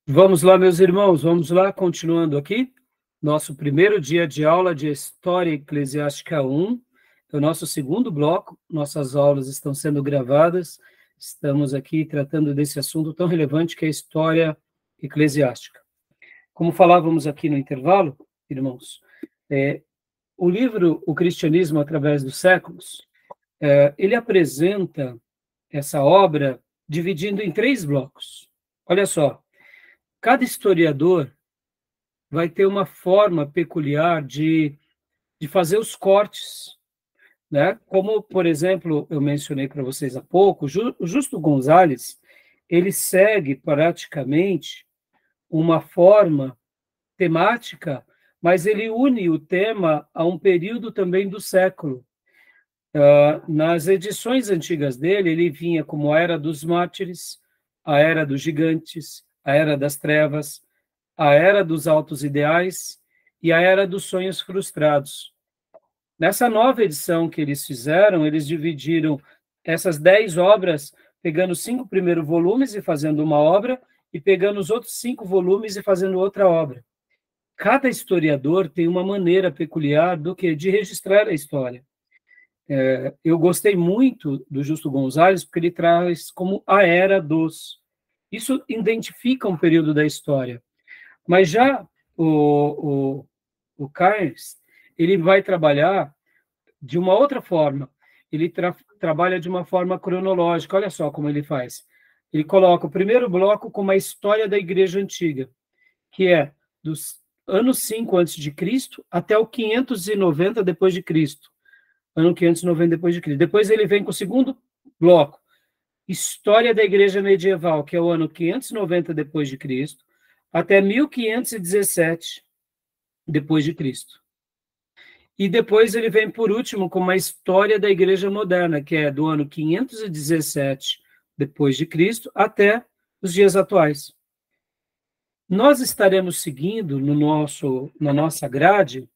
Vamos lá, meus irmãos, vamos lá, continuando aqui. Nosso primeiro dia de aula de História Eclesiástica 1, é o nosso segundo bloco. Nossas aulas estão sendo gravadas. Estamos aqui tratando desse assunto tão relevante que é a história eclesiástica. Como falávamos aqui no intervalo, irmãos, o livro O Cristianismo através dos Séculos, ele apresenta essa obra dividindo em 3 blocos. Olha só, cada historiador vai ter uma forma peculiar de fazer os cortes, né? Como, por exemplo, eu mencionei para vocês há pouco, o Justo Gonzalez, ele segue praticamente uma forma temática, mas ele une o tema a um período também do século. Nas edições antigas dele, ele vinha como a Era dos Mártires, a Era dos Gigantes, a Era das Trevas, a Era dos Altos Ideais e a Era dos Sonhos Frustrados. Nessa nova edição que eles fizeram, eles dividiram essas 10 obras, pegando os 5 primeiros volumes e fazendo uma obra, e pegando os outros 5 volumes e fazendo outra obra. Cada historiador tem uma maneira peculiar de registrar a história. Eu gostei muito do Justo Gonzalez, porque ele traz como a Era dos. Isso identifica um período da história. Mas já o Carnes, ele vai trabalhar de uma outra forma. Ele trabalha de uma forma cronológica. Olha só como ele faz. Ele coloca o primeiro bloco como a história da Igreja Antiga, que é dos anos 5 a.C. até o 590 depois de Cristo. Ano 590 depois de Cristo. Depois ele vem com o segundo bloco, história da Igreja Medieval, que é o ano 590 depois de Cristo, até 1517 depois de Cristo. E depois ele vem, por último, com uma história da Igreja Moderna, que é do ano 517 depois de Cristo até os dias atuais. Nós estaremos seguindo na nossa grade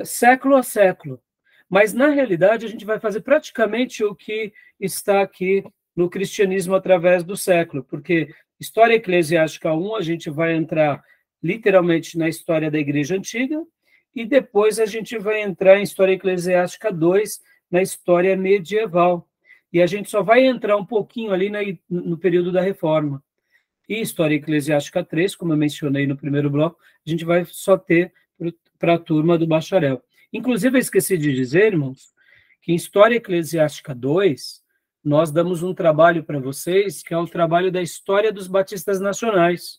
século a século, mas na realidade a gente vai fazer praticamente o que está aqui no Cristianismo através do século, porque História Eclesiástica 1 a gente vai entrar literalmente na história da Igreja Antiga, e depois a gente vai entrar em História Eclesiástica 2, na história medieval. E a gente só vai entrar um pouquinho ali no período da Reforma. E História Eclesiástica 3, como eu mencionei no primeiro bloco, a gente vai só ter para a turma do bacharel. Inclusive, eu esqueci de dizer, irmãos, que em História Eclesiástica 2, nós damos um trabalho para vocês, que é o trabalho da história dos batistas nacionais.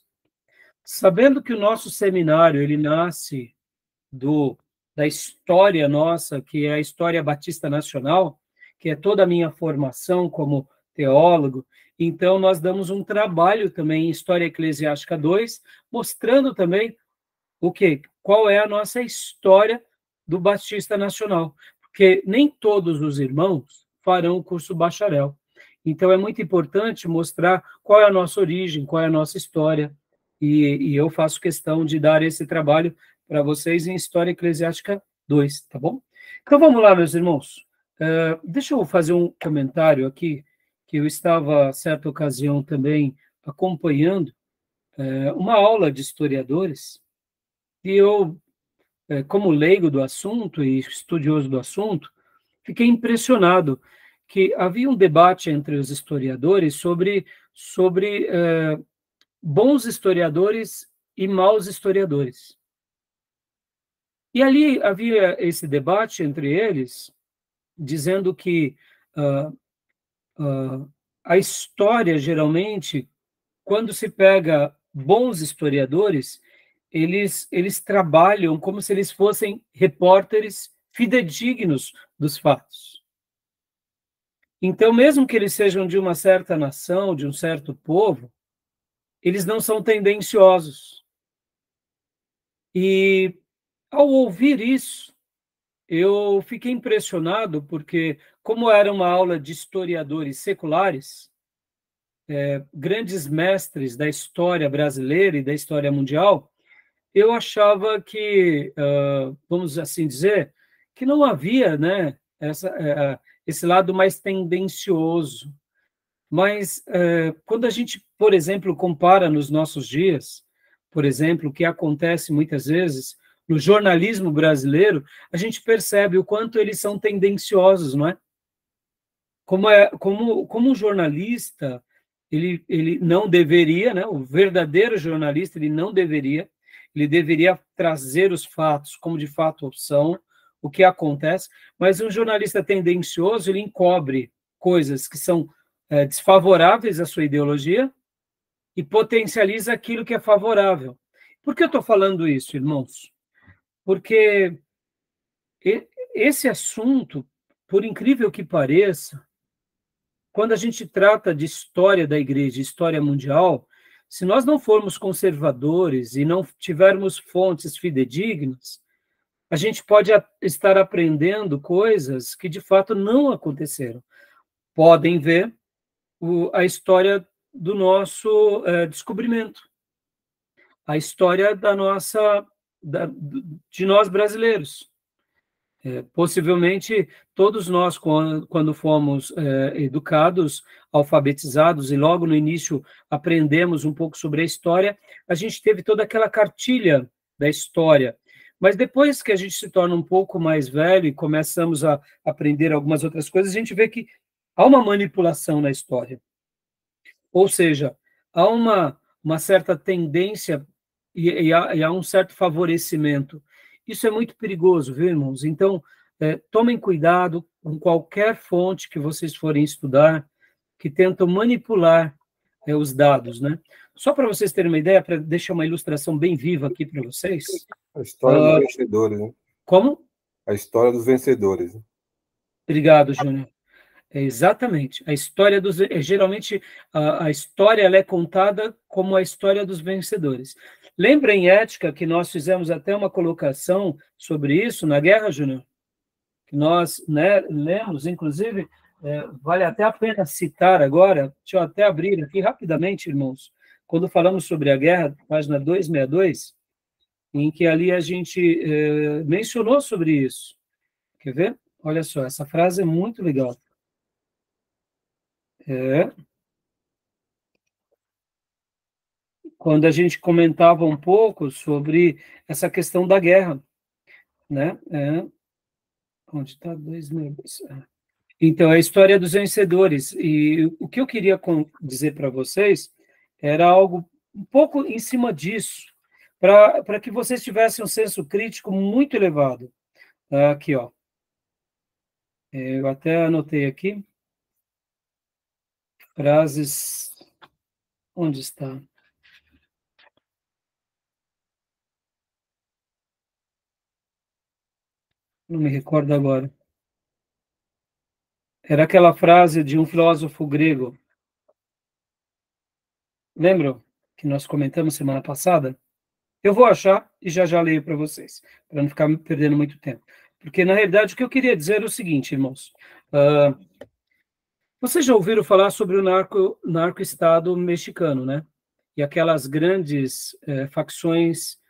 Sabendo que o nosso seminário, ele nasce da história nossa, que é a história batista nacional, que é toda a minha formação como teólogo, então nós damos um trabalho também em História Eclesiástica 2, mostrando também qual é a nossa história do Batista Nacional, porque nem todos os irmãos farão o curso bacharel. Então é muito importante mostrar qual é a nossa origem, qual é a nossa história, e eu faço questão de dar esse trabalho para vocês em História Eclesiástica 2, tá bom? Então vamos lá, meus irmãos. Deixa eu fazer um comentário aqui, que eu estava, certa ocasião, também acompanhando uma aula de historiadores, e eu, como leigo do assunto e estudioso do assunto, fiquei impressionado que havia um debate entre os historiadores sobre bons historiadores e maus historiadores. E ali havia esse debate entre eles, dizendo que a história, geralmente, quando se pega bons historiadores, eles trabalham como se eles fossem repórteres fidedignos dos fatos. Então, mesmo que eles sejam de uma certa nação, de um certo povo, eles não são tendenciosos. E, ao ouvir isso, eu fiquei impressionado, porque, como era uma aula de historiadores seculares, grandes mestres da história brasileira e da história mundial, eu achava que, vamos assim dizer, que não havia, né, esse lado mais tendencioso. Mas quando a gente, por exemplo, compara nos nossos dias, por exemplo, o que acontece muitas vezes no jornalismo brasileiro, a gente percebe o quanto eles são tendenciosos, não é? Como um jornalista, ele não deveria, né? O verdadeiro jornalista, ele deveria trazer os fatos como de fato são, o que acontece, mas um jornalista tendencioso, ele encobre coisas que são desfavoráveis à sua ideologia e potencializa aquilo que é favorável. Por que eu estou falando isso, irmãos? Porque esse assunto, por incrível que pareça, quando a gente trata de história da igreja, história mundial, se nós não formos conservadores e não tivermos fontes fidedignas, a gente pode estar aprendendo coisas que de fato não aconteceram. Podem ver a história do nosso descobrimento, a história de nós brasileiros. Possivelmente, todos nós, quando fomos educados, alfabetizados, e logo no início aprendemos um pouco sobre a história, a gente teve toda aquela cartilha da história. Mas depois que a gente se torna um pouco mais velho e começamos a aprender algumas outras coisas, a gente vê que há uma manipulação na história. Ou seja, há uma certa tendência e há um certo favorecimento. Isso é muito perigoso, viu, irmãos? Então, tomem cuidado com qualquer fonte que vocês forem estudar, que tentam manipular os dados, né? Só para vocês terem uma ideia, para deixar uma ilustração bem viva aqui para vocês. A história dos vencedores, né? Como? A história dos vencedores. Né? Obrigado, Júnior. Exatamente. A história geralmente a história ela é contada como a história dos vencedores. Lembra em Ética que nós fizemos até uma colocação sobre isso na guerra, Júnior? Que nós, né, lemos, inclusive, vale até a pena citar agora, deixa eu até abrir aqui rapidamente, irmãos, quando falamos sobre a guerra, página 262, em que ali a gente mencionou sobre isso. Quer ver? Olha só, essa frase é muito legal. Quando a gente comentava um pouco sobre essa questão da guerra, né? Onde está 2002? Então, a história dos vencedores. E o que eu queria dizer para vocês era algo um pouco em cima disso, para que vocês tivessem um senso crítico muito elevado. Aqui, ó. Eu até anotei aqui. Frases. Onde está? Não me recordo agora. Era aquela frase de um filósofo grego. Lembram que nós comentamos semana passada? Eu vou achar e já leio para vocês, para não ficar perdendo muito tempo. Porque, na realidade, o que eu queria dizer é o seguinte, irmãos. Vocês já ouviram falar sobre o narco-estado mexicano, né? E aquelas grandes facções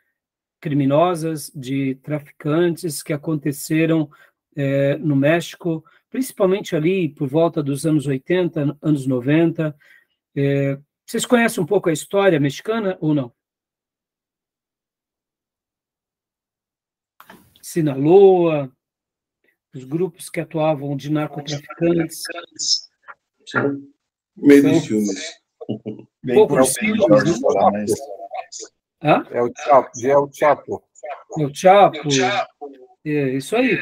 criminosas de traficantes que aconteceram no México, principalmente ali por volta dos anos 80, anos 90. Vocês conhecem um pouco a história mexicana ou não? Sinaloa, os grupos que atuavam de narcotraficantes. Sim. Meio dos filmes. Poucos filmes, né? É o Chapo. É o Chapo. É o Chapo. Isso aí.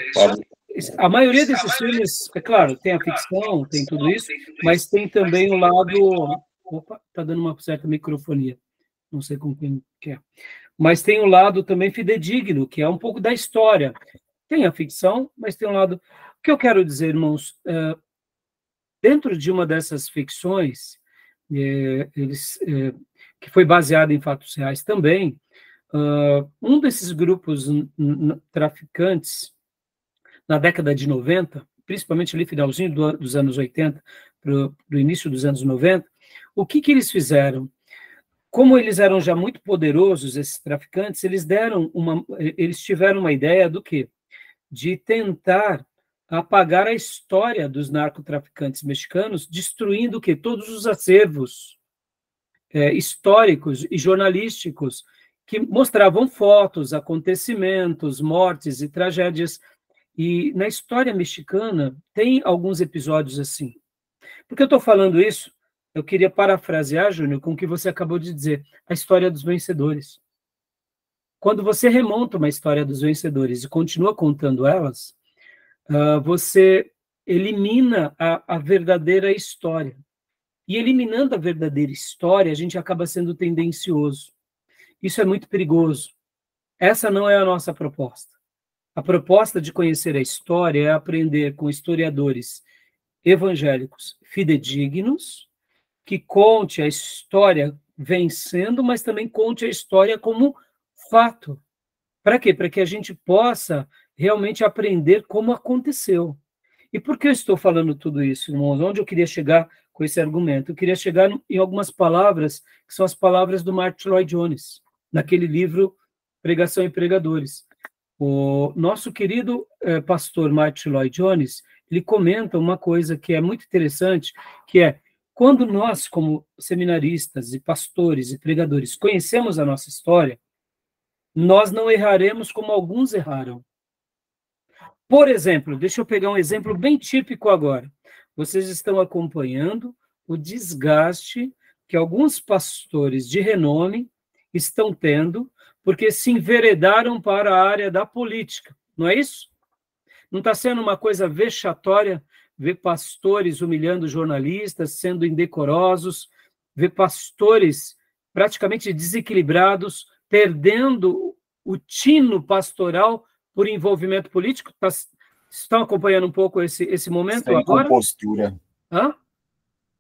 A maioria desses filmes, é claro, tem a ficção, tem tudo isso, mas tem também o lado... Opa, está dando uma certa microfonia. Não sei com quem que é. Mas tem o lado também fidedigno, que é um pouco da história. Tem a ficção, mas tem um lado... O que eu quero dizer, irmãos, dentro de uma dessas ficções, que foi baseada em fatos reais também, um desses grupos traficantes, na década de 90, principalmente ali finalzinho dos anos 80, para o início dos anos 90, o que eles fizeram? Como eles eram já muito poderosos, esses traficantes, eles tiveram uma ideia do quê? De tentar apagar a história dos narcotraficantes mexicanos, destruindo o quê? Todos os acervos históricos e jornalísticos que mostravam fotos, acontecimentos, mortes e tragédias. E na história mexicana tem alguns episódios assim. Por que eu estou falando isso? Eu queria parafrasear, Júnior, com o que você acabou de dizer, a história dos vencedores. Quando você remonta uma história dos vencedores e continua contando elas, você elimina a verdadeira história. E eliminando a verdadeira história, a gente acaba sendo tendencioso. Isso é muito perigoso. Essa não é a nossa proposta. A proposta de conhecer a história é aprender com historiadores evangélicos fidedignos, que conte a história vencendo, mas também conte a história como fato. Para quê? Para que a gente possa realmente aprender como aconteceu. E por que eu estou falando tudo isso, irmãos? Onde eu queria chegar com esse argumento? Eu queria chegar em algumas palavras, que são as palavras do Martyn Lloyd-Jones, naquele livro Pregação e Pregadores. O nosso querido pastor Martyn Lloyd-Jones, ele comenta uma coisa que é muito interessante, que é, quando nós, como seminaristas e pastores e pregadores, conhecemos a nossa história, nós não erraremos como alguns erraram. Por exemplo, deixa eu pegar um exemplo bem típico agora. Vocês estão acompanhando o desgaste que alguns pastores de renome estão tendo, porque se enveredaram para a área da política, não é isso? Não está sendo uma coisa vexatória ver pastores humilhando jornalistas, sendo indecorosos, ver pastores praticamente desequilibrados, perdendo o tino pastoral por envolvimento político? Estão acompanhando um pouco esse momento Sem agora? Compostura. Hã?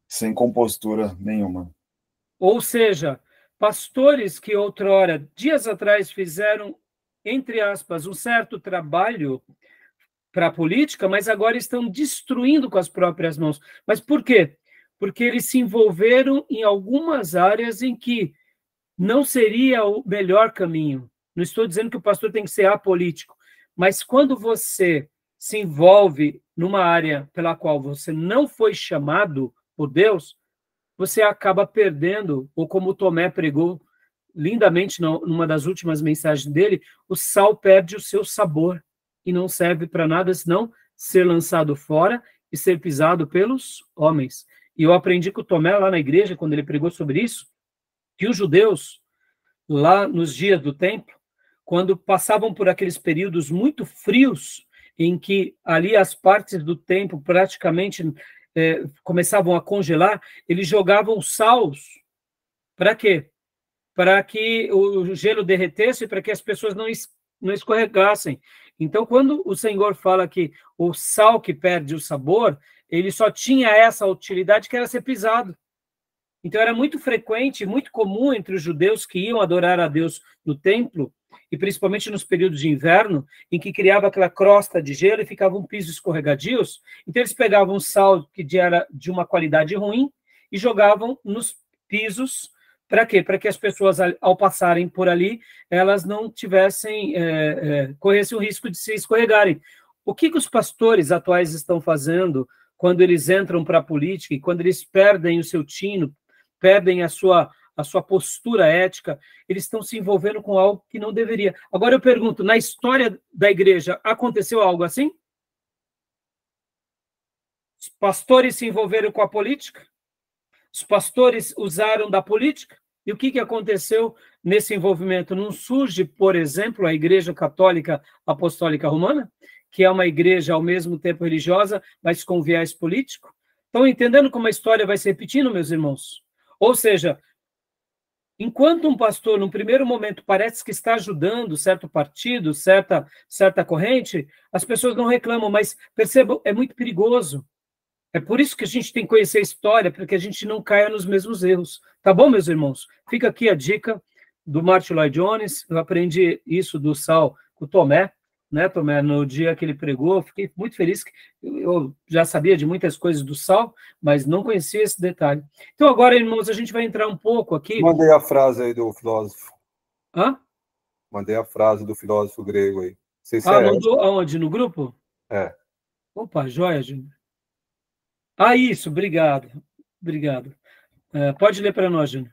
Sem compostura nenhuma. Ou seja, pastores que outrora, dias atrás, fizeram, entre aspas, um certo trabalho para a política, mas agora estão destruindo com as próprias mãos. Mas por quê? Porque eles se envolveram em algumas áreas em que não seria o melhor caminho. Não estou dizendo que o pastor tem que ser apolítico, mas quando você se envolve numa área pela qual você não foi chamado por Deus, você acaba perdendo, ou como Tomé pregou lindamente numa das últimas mensagens dele, o sal perde o seu sabor e não serve para nada senão ser lançado fora e ser pisado pelos homens. E eu aprendi com o Tomé lá na igreja, quando ele pregou sobre isso, que os judeus, lá nos dias do templo, quando passavam por aqueles períodos muito frios, em que ali as partes do templo praticamente começavam a congelar, eles jogavam saus. Para quê? Para que o gelo derretesse, para que as pessoas não escorregassem. Então, quando o Senhor fala que o sal que perde o sabor, ele só tinha essa utilidade, que era ser pisado. Então, era muito frequente, muito comum entre os judeus que iam adorar a Deus no templo, e principalmente nos períodos de inverno, em que criava aquela crosta de gelo e ficava um piso escorregadios. Então, eles pegavam sal que era de uma qualidade ruim e jogavam nos pisos. Para quê? Para que as pessoas, ao passarem por ali, elas não tivessem, corressem o risco de se escorregarem. O que os pastores atuais estão fazendo quando eles entram para a política e quando eles perdem o seu tino, perdem a sua postura ética, eles estão se envolvendo com algo que não deveria. Agora eu pergunto, na história da igreja, aconteceu algo assim? Os pastores se envolveram com a política? Os pastores usaram da política? E o que aconteceu nesse envolvimento? Não surge, por exemplo, a Igreja Católica Apostólica Romana, que é uma igreja ao mesmo tempo religiosa, mas com viés político? Estão entendendo como a história vai se repetindo, meus irmãos? Ou seja, enquanto um pastor, num primeiro momento, parece que está ajudando certo partido, certa corrente, as pessoas não reclamam, mas percebam, é muito perigoso. É por isso que a gente tem que conhecer a história, para que a gente não caia nos mesmos erros. Tá bom, meus irmãos? Fica aqui a dica do Martyn Lloyd-Jones. Eu aprendi isso do sal com o Tomé, né, Tomé? No dia que ele pregou, fiquei muito feliz. Eu já sabia de muitas coisas do sal, mas não conhecia esse detalhe. Então, agora, irmãos, a gente vai entrar um pouco aqui. Mandei a frase aí do filósofo. Hã? Mandei a frase do filósofo grego aí. Não sei se mandou aonde? No grupo? É. Opa, joia, Júnior. Ah, isso, obrigado. Obrigado. Pode ler para nós, Júnior.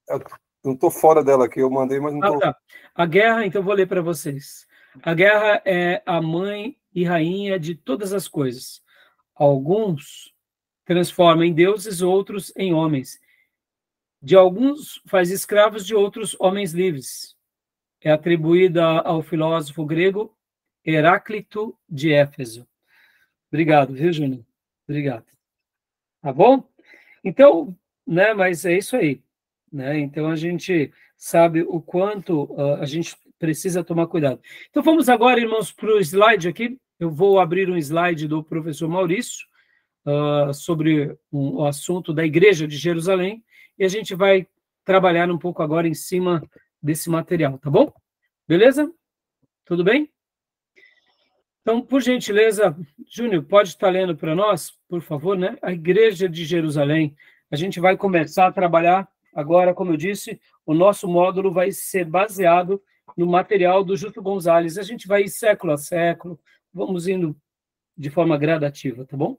Eu não estou fora dela aqui, eu mandei, mas não estou. Tá. A guerra, então vou ler para vocês. A guerra é a mãe e rainha de todas as coisas. Alguns transforma em deuses, outros em homens. De alguns faz escravos, de outros homens livres. É atribuída ao filósofo grego Heráclito de Éfeso. Obrigado, viu, Júnior? Obrigado. Tá bom? Então, né, mas é isso aí, né? Então a gente sabe o quanto a gente precisa tomar cuidado. Então vamos agora, irmãos, para o slide aqui. Eu vou abrir um slide do professor Maurício sobre o assunto da Igreja de Jerusalém e a gente vai trabalhar um pouco agora em cima desse material, tá bom? Beleza? Tudo bem? Então, por gentileza, Júnior, pode estar lendo para nós, por favor, né? A Igreja de Jerusalém. A gente vai começar a trabalhar agora, como eu disse, o nosso módulo vai ser baseado no material do Justo Gonzalez. A gente vai ir século a século, vamos indo de forma gradativa, tá bom?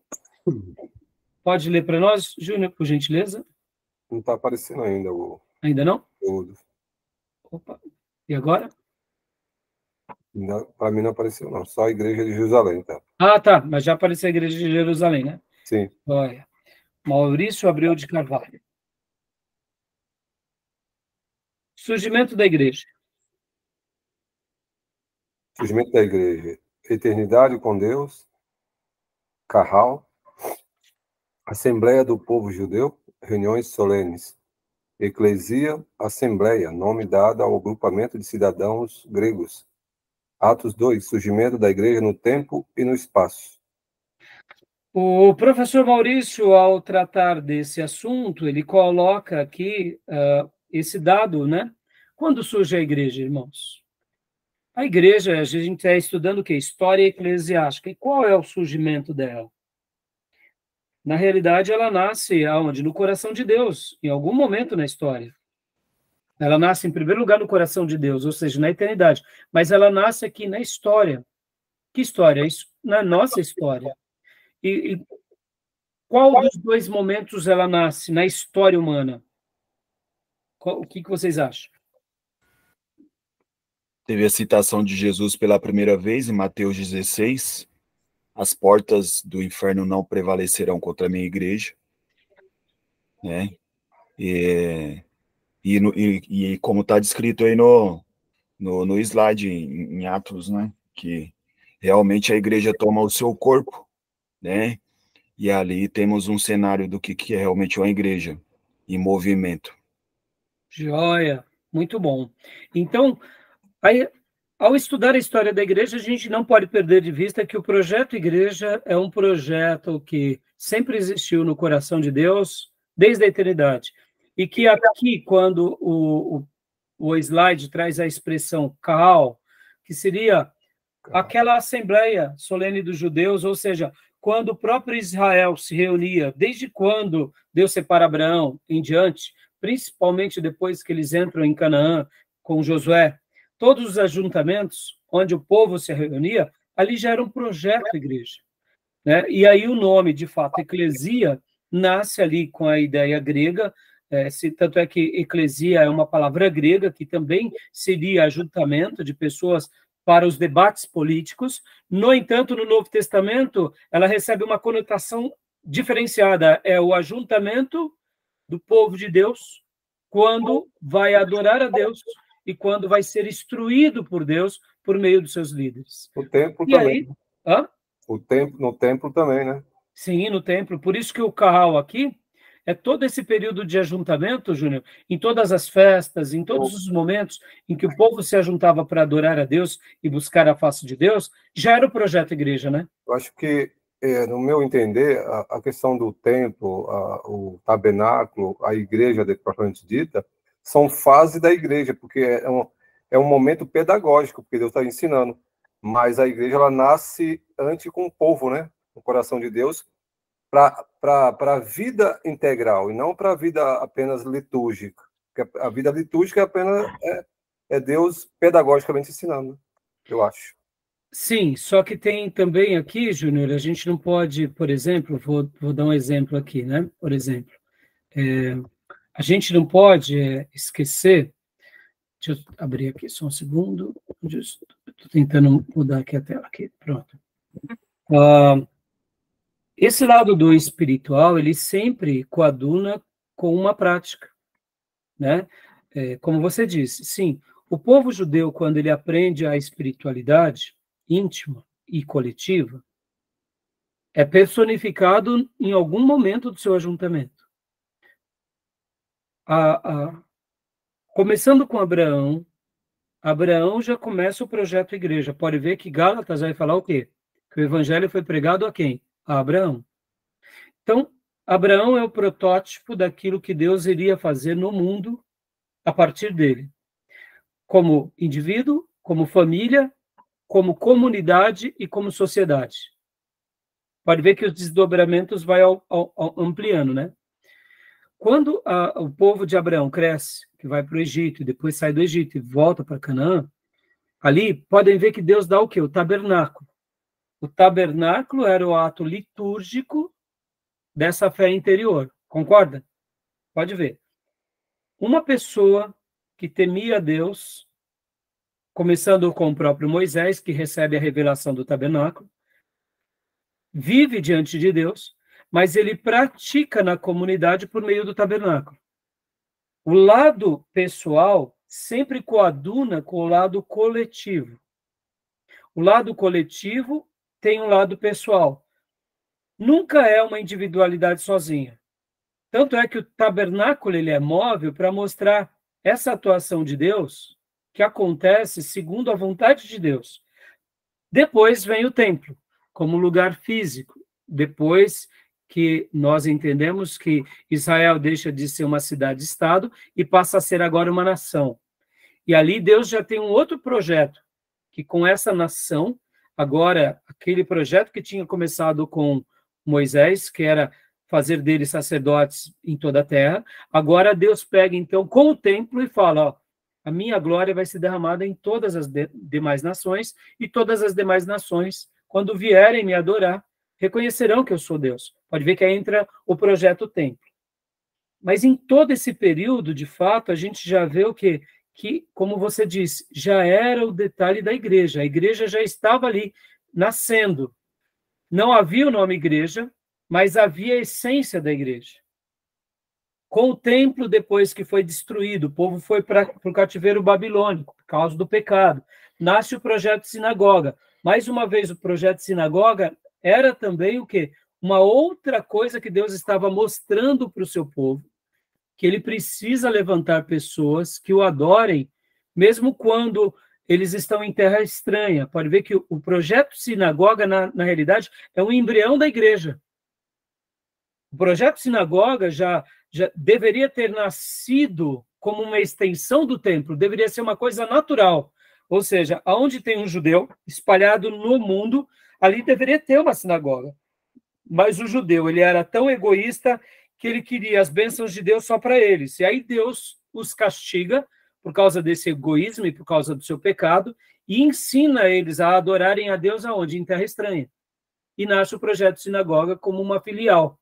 Pode ler para nós, Júnior, por gentileza? Não está aparecendo ainda Ainda não? o. Opa. E agora? Para mim não apareceu, não. Só a Igreja de Jerusalém, tá? Ah, tá. Mas já apareceu a Igreja de Jerusalém, né? Sim. Olha. Maurício Abreu de Carvalho. Surgimento da Igreja. Surgimento da Igreja. Eternidade com Deus. Carral. Assembleia do Povo Judeu. Reuniões solenes. Eclesia, Assembleia, nome dado ao agrupamento de cidadãos gregos. Atos 2, surgimento da igreja no tempo e no espaço. O professor Maurício, ao tratar desse assunto, ele coloca aqui esse dado, né? Quando surge a igreja, irmãos? A igreja, a gente está estudando o quê? História eclesiástica. E qual é o surgimento dela? Na realidade, ela nasce aonde? No coração de Deus, em algum momento na história. Ela nasce, em primeiro lugar, no coração de Deus, ou seja, na eternidade. Mas ela nasce aqui na história. Que história? Isso, na nossa história. E qual dos dois momentos ela nasce na história humana? O que vocês acham? Teve a citação de Jesus pela primeira vez em Mateus 16. As portas do inferno não prevalecerão contra a minha igreja. Né? E como está descrito aí no slide em Atos, né? Que realmente a igreja toma o seu corpo, né? E ali temos um cenário do que é realmente uma igreja em movimento. Joia, muito bom. Então, aí, ao estudar a história da igreja, a gente não pode perder de vista que o projeto igreja é um projeto que sempre existiu no coração de Deus desde a eternidade. E que aqui, quando o slide traz a expressão Kaal, que seria aquela assembleia solene dos judeus, ou seja, quando o próprio Israel se reunia, desde quando Deus separa Abraão em diante, principalmente depois que eles entram em Canaã com Josué, todos os ajuntamentos onde o povo se reunia, ali já era um projeto igreja. Né? E aí o nome, de fato, eclesia, nasce ali com a ideia grega, tanto é que eclesia é uma palavra grega que também seria ajuntamento de pessoas para os debates políticos. No entanto, no Novo Testamento, ela recebe uma conotação diferenciada, é o ajuntamento do povo de Deus quando vai adorar a Deus e quando vai ser instruído por Deus por meio dos seus líderes. O templo E também. aí, hã? No templo também, né? Sim, no templo. Por isso que o Carral aqui é todo esse período de ajuntamento, Júnior, em todas as festas, em todos os momentos em que o povo se ajuntava para adorar a Deus e buscar a face de Deus, já era o projeto igreja, né? Eu acho que, no meu entender, a questão do templo, o tabernáculo, a igreja, propriamente dita, são fases da igreja, porque é um momento pedagógico, porque Deus está ensinando. Mas a igreja, ela nasce antes com o povo, né? No coração de Deus, para a vida integral, e não para a vida apenas litúrgica. Porque a vida litúrgica apenas é Deus pedagogicamente ensinando, eu acho. Sim, só que tem também aqui, Júnior, a gente não pode, por exemplo, vou dar um exemplo aqui, né? Por exemplo, a gente não pode esquecer, deixa eu abrir aqui só um segundo, estou tentando mudar aqui a tela, aqui, pronto. Esse lado do espiritual, ele sempre coaduna com uma prática, né? Como você disse, sim, o povo judeu, quando ele aprende a espiritualidade íntima e coletiva, é personificado em algum momento do seu ajuntamento. Começando com Abraão, Abraão já começa o projeto igreja. Pode ver que Gálatas vai falar o quê? Que o evangelho foi pregado a quem? A Abraão. Então, Abraão é o protótipo daquilo que Deus iria fazer no mundo a partir dele. Como indivíduo, como família, como comunidade e como sociedade. Pode ver que os desdobramentos vai ampliando, né? Quando o povo de Abraão cresce, que vai para o Egito, e depois sai do Egito e volta para Canaã, ali podem ver que Deus dá o quê? O tabernáculo. O tabernáculo era o ato litúrgico dessa fé interior. Concorda? Pode ver. Uma pessoa que temia Deus, começando com o próprio Moisés, que recebe a revelação do tabernáculo, vive diante de Deus, mas ele pratica na comunidade por meio do tabernáculo. O lado pessoal sempre coaduna com o lado coletivo. O lado coletivo tem um lado pessoal. Nunca é uma individualidade sozinha. Tanto é que o tabernáculo ele é móvel para mostrar essa atuação de Deus que acontece segundo a vontade de Deus. Depois vem o templo, como lugar físico. Depois que nós entendemos que Israel deixa de ser uma cidade-estado e passa a ser agora uma nação. E ali Deus já tem um outro projeto, que com essa nação, agora aquele projeto que tinha começado com Moisés, que era fazer deles sacerdotes em toda a terra, agora Deus pega então com o templo e fala, ó, a minha glória vai ser derramada em todas as demais nações, e todas as demais nações, quando vierem me adorar, reconhecerão que eu sou Deus. Pode ver que aí entra o projeto templo. Mas em todo esse período, de fato, a gente já vê o quê? Que, como você disse, já era o detalhe da igreja. A igreja já estava ali, nascendo. Não havia o nome igreja, mas havia a essência da igreja. Com o templo, depois que foi destruído, o povo foi para o cativeiro babilônico, por causa do pecado. Nasce o projeto sinagoga. Mais uma vez, o projeto sinagoga era também o quê? Uma outra coisa que Deus estava mostrando para o seu povo, que ele precisa levantar pessoas que o adorem, mesmo quando eles estão em terra estranha. Pode ver que o projeto sinagoga, na realidade, é um embrião da igreja. O projeto sinagoga já deveria ter nascido como uma extensão do templo, deveria ser uma coisa natural. Ou seja, aonde tem um judeu espalhado no mundo, ali deveria ter uma sinagoga. Mas o judeu, ele era tão egoísta que ele queria as bênçãos de Deus só para eles. E aí Deus os castiga por causa desse egoísmo e por causa do seu pecado, e ensina eles a adorarem a Deus aonde? Em terra estranha. E nasce o projeto sinagoga como uma filial.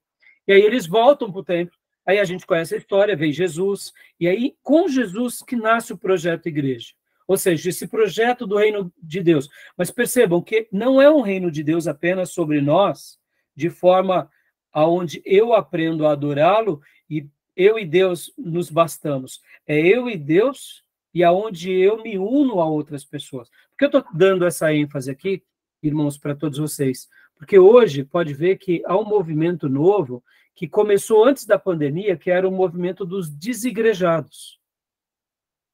E aí eles voltam para o templo, aí a gente conhece a história, vem Jesus, e aí com Jesus que nasce o projeto igreja. Ou seja, esse projeto do reino de Deus. Mas percebam que não é um reino de Deus apenas sobre nós, de forma aonde eu aprendo a adorá-lo e eu e Deus nos bastamos. É eu e Deus e aonde eu me uno a outras pessoas. Por que eu estou dando essa ênfase aqui, irmãos, para todos vocês? Porque hoje pode ver que há um movimento novo que começou antes da pandemia, que era o movimento dos desigrejados.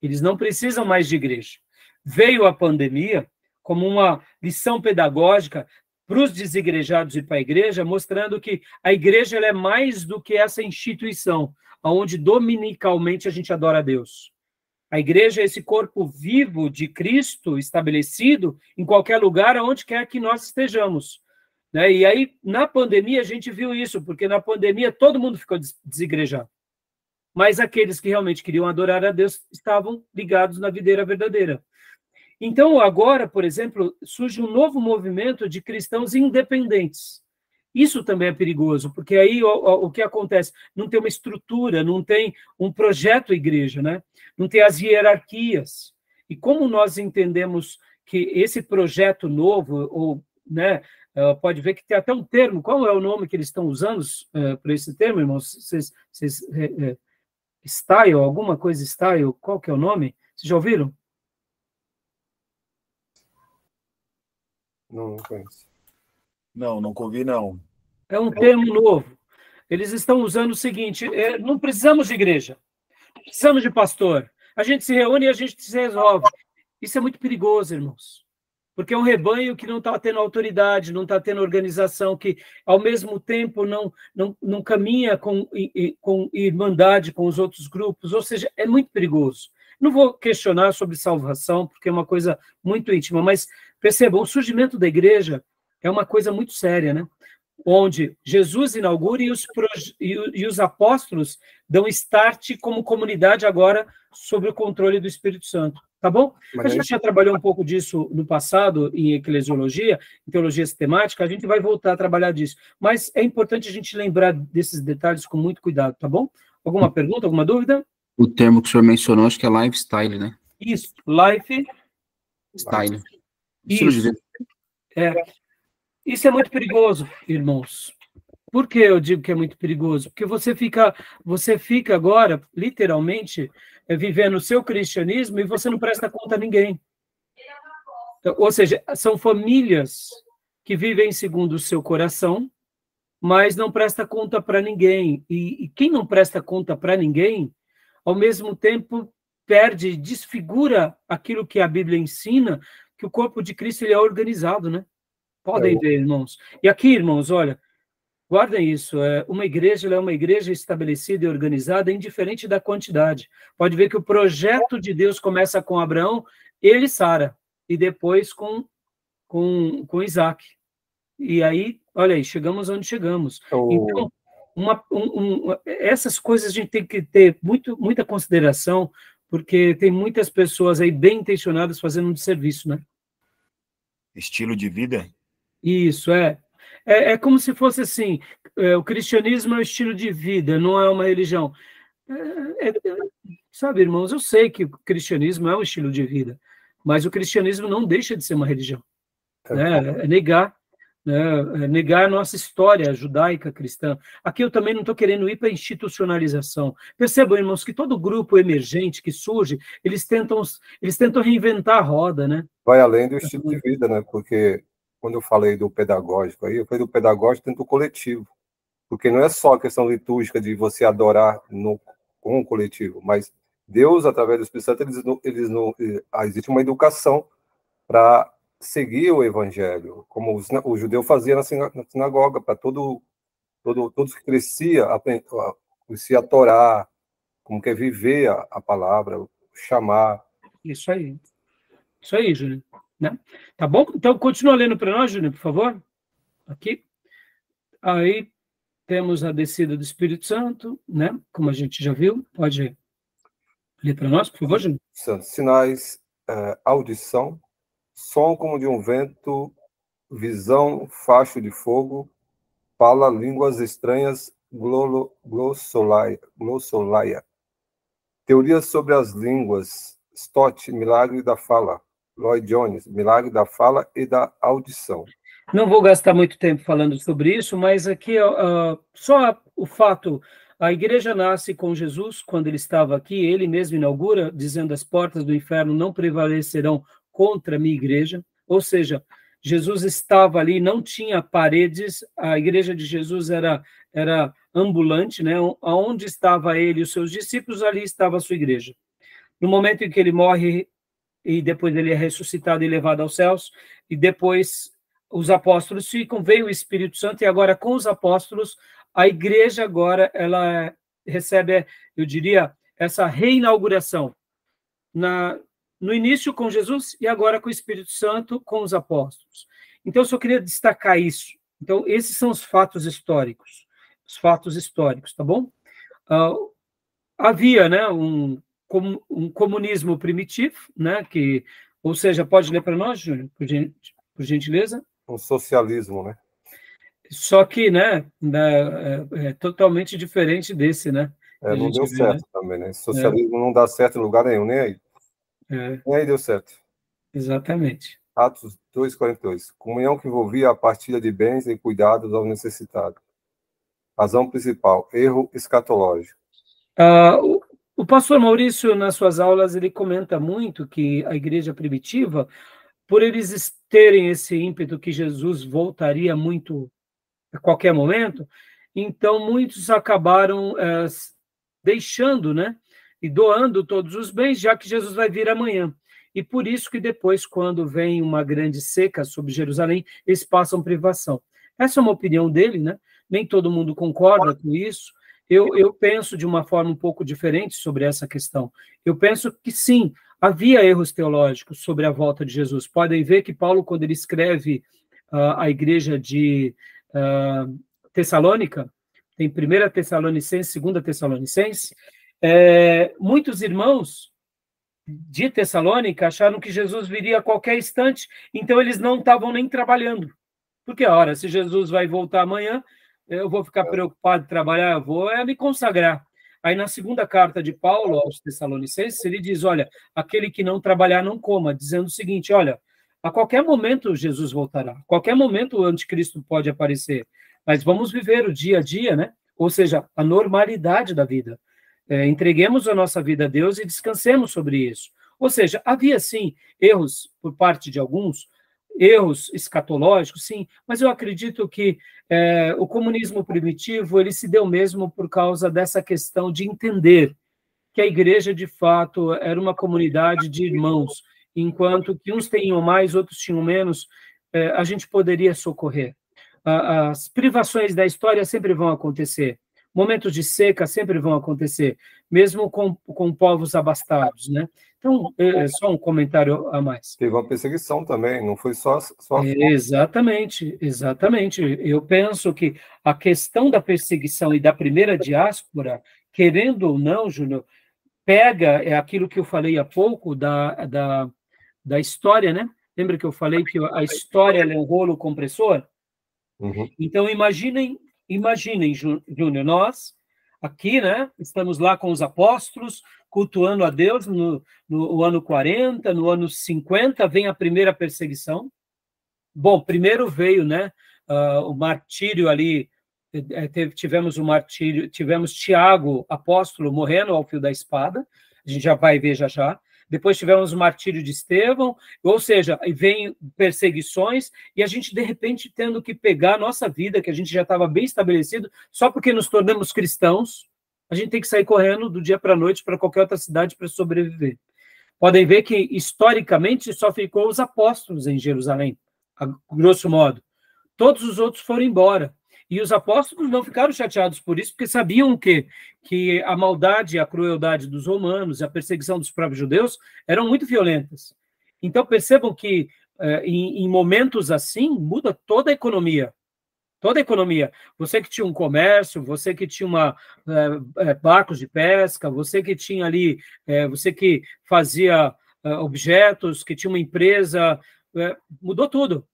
Eles não precisam mais de igreja. Veio a pandemia como uma lição pedagógica para os desigrejados e para a igreja, mostrando que a igreja ela é mais do que essa instituição, onde dominicalmente a gente adora a Deus. A igreja é esse corpo vivo de Cristo estabelecido em qualquer lugar, onde quer que nós estejamos. Né? E aí, na pandemia, a gente viu isso, porque na pandemia todo mundo ficou desigrejado. Mas aqueles que realmente queriam adorar a Deus estavam ligados na videira verdadeira. Então, agora, por exemplo, surge um novo movimento de cristãos independentes. Isso também é perigoso, porque aí o que acontece? Não tem uma estrutura, não tem um projeto igreja, né? Não tem as hierarquias. E como nós entendemos que esse projeto novo, ou, né, pode ver que tem até um termo, qual é o nome que eles estão usando para esse termo, irmãos? Style, alguma coisa style, qual que é o nome? Vocês já ouviram? Não conheço. Não, nunca ouvi, não. É um termo novo. Eles estão usando o seguinte, não precisamos de igreja, não precisamos de pastor. A gente se reúne e a gente se resolve. Isso é muito perigoso, irmãos. Porque é um rebanho que não está tendo autoridade, não está tendo organização, que, ao mesmo tempo, não caminha com irmandade com os outros grupos. Ou seja, é muito perigoso. Não vou questionar sobre salvação, porque é uma coisa muito íntima, mas percebam, o surgimento da igreja é uma coisa muito séria, né? Onde Jesus inaugura e os apóstolos dão start como comunidade agora sob o controle do Espírito Santo. Tá bom? A gente já trabalhou um pouco disso no passado em eclesiologia, em teologia sistemática, a gente vai voltar a trabalhar disso. Mas é importante a gente lembrar desses detalhes com muito cuidado, tá bom? Alguma pergunta, alguma dúvida? O termo que o senhor mencionou, acho que é lifestyle, né? Isso, life style. Isso. Isso é muito perigoso, irmãos. Por que eu digo que é muito perigoso? Porque você fica agora, literalmente, vivendo o seu cristianismo e você não presta conta a ninguém. Ou seja, são famílias que vivem segundo o seu coração, mas não presta conta para ninguém. E quem não presta conta para ninguém, ao mesmo tempo, perde, desfigura aquilo que a Bíblia ensina, que o corpo de Cristo ele é organizado, né? Podem ver, irmãos. E aqui, irmãos, olha, guardem isso, uma igreja é uma igreja estabelecida e organizada, indiferente da quantidade. Pode ver que o projeto de Deus começa com Abraão, ele e Sara, e depois com Isaac. E aí, olha aí, chegamos onde chegamos. Então, essas coisas a gente tem que ter muita consideração, porque tem muitas pessoas aí bem intencionadas fazendo um desserviço, né? Estilo de vida? Isso, é como se fosse assim, o cristianismo é um estilo de vida, não é uma religião. Sabe, irmãos, eu sei que o cristianismo é um estilo de vida, mas o cristianismo não deixa de ser uma religião. Né? É negar a nossa história judaica cristã. Aqui eu também não estou querendo ir para a institucionalização. Percebam, irmãos, que todo grupo emergente que surge, eles tentam reinventar a roda, né? Vai além do estilo de vida, né? Porque quando eu falei do pedagógico aí, eu falei do pedagógico dentro do coletivo. Porque não é só a questão litúrgica de você adorar com o coletivo, mas Deus, através do Espírito Santo, existe uma educação para seguir o evangelho, como o judeu fazia na sinagoga, para todos que crescia a Torá, como quer viver a palavra, chamar. Isso aí, Júnior. Né? Tá bom? Então, continua lendo para nós, Júnior, por favor. Aqui. Aí temos a descida do Espírito Santo, né? Como a gente já viu. Pode ler para nós, por favor, Júnior. Sinais, audição, som como de um vento, visão, facho de fogo, fala línguas estranhas, glossolaia. Teorias sobre as línguas, Stott, milagre da fala, Lloyd Jones, milagre da fala e da audição. Não vou gastar muito tempo falando sobre isso, mas aqui só o fato, a igreja nasce com Jesus, quando ele estava aqui, ele mesmo inaugura, dizendo as portas do inferno não prevalecerão contra a minha igreja, ou seja, Jesus estava ali, não tinha paredes, a igreja de Jesus era ambulante, né? Onde estava ele e os seus discípulos, ali estava a sua igreja. No momento em que ele morre, e depois ele é ressuscitado e levado aos céus, e depois os apóstolos ficam, veio o Espírito Santo, e agora com os apóstolos, a igreja agora, ela recebe, eu diria, essa reinauguração, no início com Jesus, e agora com o Espírito Santo, com os apóstolos. Então, eu só queria destacar isso. Então, esses são os fatos históricos, tá bom? Havia, né, um comunismo primitivo, né, Ou seja, pode ler para nós, Júnior, por gentileza? Um socialismo, né? Só que, né, é totalmente diferente desse, né? Não deu certo, né? Também, né? Esse socialismo não dá certo em lugar nenhum, nem aí. Nem aí deu certo. Exatamente. Atos 2:42. Comunhão que envolvia a partilha de bens e cuidados ao necessitado. Razão principal, erro escatológico. O pastor Maurício, nas suas aulas, ele comenta muito que a igreja primitiva, por eles terem esse ímpeto que Jesus voltaria muito a qualquer momento, então muitos acabaram deixando, né, e doando todos os bens, já que Jesus vai vir amanhã. E por isso que depois, quando vem uma grande seca sobre Jerusalém, eles passam privação. Essa é uma opinião dele, né? Nem todo mundo concorda com isso. Eu penso de uma forma um pouco diferente sobre essa questão. Eu penso que sim, havia erros teológicos sobre a volta de Jesus. Podem ver que Paulo, quando ele escreve a igreja de Tessalônica, tem 1 Tessalonicense, 2 Tessalonicense, muitos irmãos de Tessalônica acharam que Jesus viria a qualquer instante, então eles não estavam nem trabalhando. Porque, ora, se Jesus vai voltar amanhã, eu vou ficar preocupado em trabalhar, eu vou me consagrar. Aí, na segunda carta de Paulo aos Tessalonicenses, ele diz, olha, aquele que não trabalhar não coma, dizendo o seguinte, olha, a qualquer momento Jesus voltará, a qualquer momento o anticristo pode aparecer, mas vamos viver o dia a dia, né? Ou seja, a normalidade da vida. Entreguemos a nossa vida a Deus e descansemos sobre isso. Ou seja, havia, sim, erros por parte de alguns, erros escatológicos, sim, mas eu acredito que o comunismo primitivo ele se deu mesmo por causa dessa questão de entender que a igreja, de fato, era uma comunidade de irmãos, enquanto que uns tinham mais, outros tinham menos, a gente poderia socorrer. As privações da história sempre vão acontecer, momentos de seca sempre vão acontecer, mesmo com povos abastados, né? Então, só um comentário a mais. Teve uma perseguição também, não foi só Exatamente, exatamente. Eu penso que a questão da perseguição e da primeira diáspora, querendo ou não, Júnior, pega aquilo que eu falei há pouco da história, né? Lembra que eu falei que a história é um rolo compressor? Uhum. Então, imaginem, Júnior, nós aqui, né, estamos lá com os apóstolos, cultuando a Deus no ano 40, no ano 50, vem a primeira perseguição. Bom, primeiro veio, né, o martírio ali, tivemos o martírio, tivemos Tiago, apóstolo, morrendo ao fio da espada, a gente já vai ver já. Depois tivemos o martírio de Estevão, ou seja, vem perseguições, e a gente, de repente, tendo que pegar a nossa vida, que a gente já estava bem estabelecido, só porque nos tornamos cristãos, a gente tem que sair correndo do dia para a noite para qualquer outra cidade para sobreviver. Podem ver que, historicamente, só ficou os apóstolos em Jerusalém, a grosso modo. Todos os outros foram embora. E os apóstolos não ficaram chateados por isso, porque sabiam que a maldade e a crueldade dos romanos e a perseguição dos próprios judeus eram muito violentas. Então, percebam que, em momentos assim, muda toda a economia. Toda a economia. Você que tinha um comércio, você que tinha barcos de pesca, você que tinha ali, você que fazia objetos, que tinha uma empresa, mudou tudo.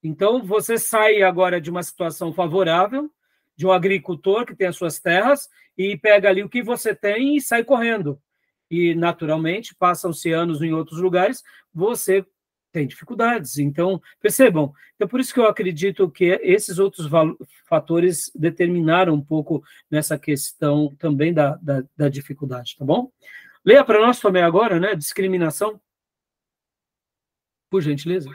Então, você sai agora de uma situação favorável, de um agricultor que tem as suas terras, e pega ali o que você tem e sai correndo. E, naturalmente, passam-se anos em outros lugares, você tem dificuldades. Então, percebam. Então, por isso que eu acredito que esses outros fatores determinaram um pouco nessa questão também da dificuldade, tá bom? Leia para nós também agora, né? Discriminação. Por gentileza.